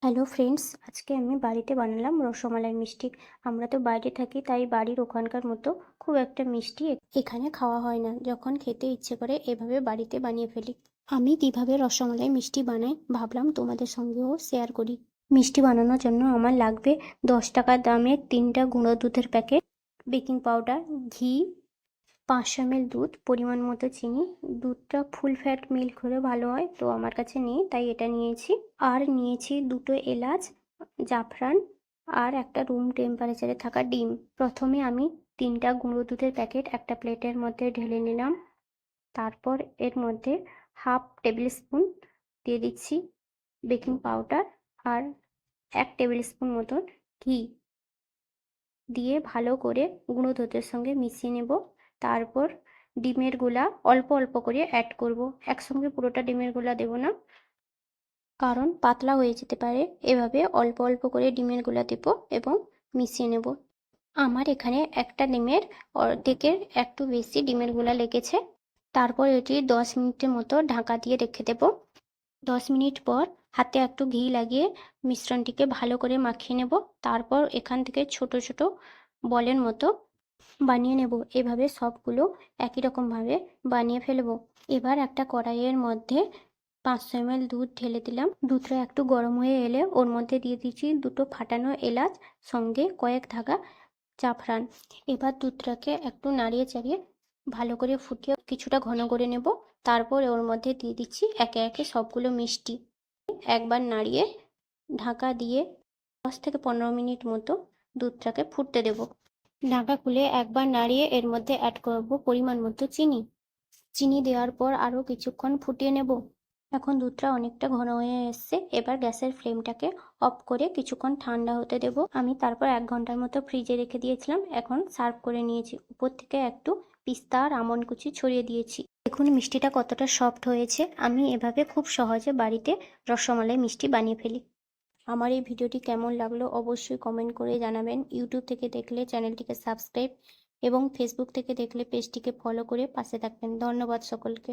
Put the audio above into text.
Hello friends, আজকে আমি বাড়িতে বানালাম রসমালাই মিষ্টি। আমরা তো বাইরে থাকি, তাই বাড়ির ওখানকার মতো খুব একটা মিষ্টি এখানে খাওয়া হয় না। যখন খেতে ইচ্ছে করে এভাবে বাড়িতে বানিয়ে ফেলি। আমি কিভাবে রসমালাই মিষ্টি বানাই ভাবলাম তোমাদের সঙ্গেও শেয়ার করি। মিষ্টি বানানোর জন্য আমার লাগবে 10 টাকা দামের 3টা গুঁড়ো দুধের প্যাকেট, বেকিং পাউডার, ঘি, 500 ml দুধ, পরিমাণ মতো চিনি। দুধটা ফুল ফ্যাট মিল্ক হলে ভালো হয়, তো আমার কাছে নেই তাই এটা নিয়েছি। আর নিয়েছি 2টো এলাচ, জাফরান আর একটা রুম টেম্পারেচারে থাকা ডিম। প্রথমে আমি 3টা গুঁড়ো দুধের প্যাকেট একটা প্লেটের মধ্যে ঢেলে নিলাম। তারপর এর মধ্যে 1/2 টেবিল স্পুন দিয়ে দিচ্ছি বেকিং পাউডার আর 1 টেবিল স্পুন মতন ঘি দিয়ে ভালো করে গুঁড়ো দুধের সঙ্গে মিশিয়ে নেব। তারপর ডিমের গুলা অল্প অল্প করে অ্যাড করব, একসঙ্গে পুরোটা ডিমের গুলা দেব না, কারণ পাতলা হয়ে যেতে পারে। এভাবে অল্প অল্প করে ডিমের গুলা দেব এবং মিশিয়ে নেব। আমার এখানে একটা ডিমের অর্ধেকের একটু বেশি ডিমের গুলা লেগেছে। তারপর এটি 10 মিনিটের মতো ঢাকা দিয়ে রেখে দেব। 10 মিনিট পর হাতে একটু ঘি লাগিয়ে মিশ্রণটিকে ভালো করে মাখিয়ে নেব। তারপর এখান থেকে ছোট ছোট বলের মতো বানিয়ে নেব। এভাবে সবগুলো একই রকমভাবে বানিয়ে ফেলবো। এবার একটা কড়াইয়ের মধ্যে 500 ml দুধ ঢেলে দিলাম। দুধটা একটু গরম হয়ে এলে ওর মধ্যে দিয়ে দিচ্ছি 2টো ফাটানো এলাচ, সঙ্গে কয়েক ধাগা জাফরান। এবার দুধটাকে একটু নাড়িয়ে চাড়িয়ে ভালো করে ফুটিয়ে কিছুটা ঘন করে নেব। তারপর ওর মধ্যে দিয়ে দিচ্ছি একে একে সবগুলো মিষ্টি। একবার নাড়িয়ে ঢাকা দিয়ে 10 থেকে 15 মিনিট মতো দুধটাকে ফুটতে দেব। ঢাকা খুলে একবার নাড়িয়ে এর মধ্যে অ্যাড করব পরিমাণ মতো চিনি। চিনি দেওয়ার পর আরও কিছুক্ষণ ফুটিয়ে নেব। এখন দুধটা অনেকটা ঘন হয়ে এসছে। এবার গ্যাসের ফ্লেমটাকে অফ করে কিছুক্ষণ ঠান্ডা হতে দেব। আমি তারপর 1 ঘন্টার মতো ফ্রিজে রেখে দিয়েছিলাম। এখন সার্ভ করে নিয়েছি। উপর থেকে একটু পিস্তা আর আমন্ড কুচি ছড়িয়ে দিয়েছি। দেখুন মিষ্টিটা কতটা সফট হয়েছে। আমি এভাবে খুব সহজে বাড়িতে রসমালাই মিষ্টি বানিয়ে ফেলি। আমার এই ভিডিওটি কেমন লাগলো অবশ্যই কমেন্ট করে জানাবেন। ইউটিউব থেকে দেখলে চ্যানেলটিকে সাবস্ক্রাইব এবং ফেসবুক থেকে দেখলে পেজটিকে ফলো করে পাশে থাকবেন। ধন্যবাদ সকলকে।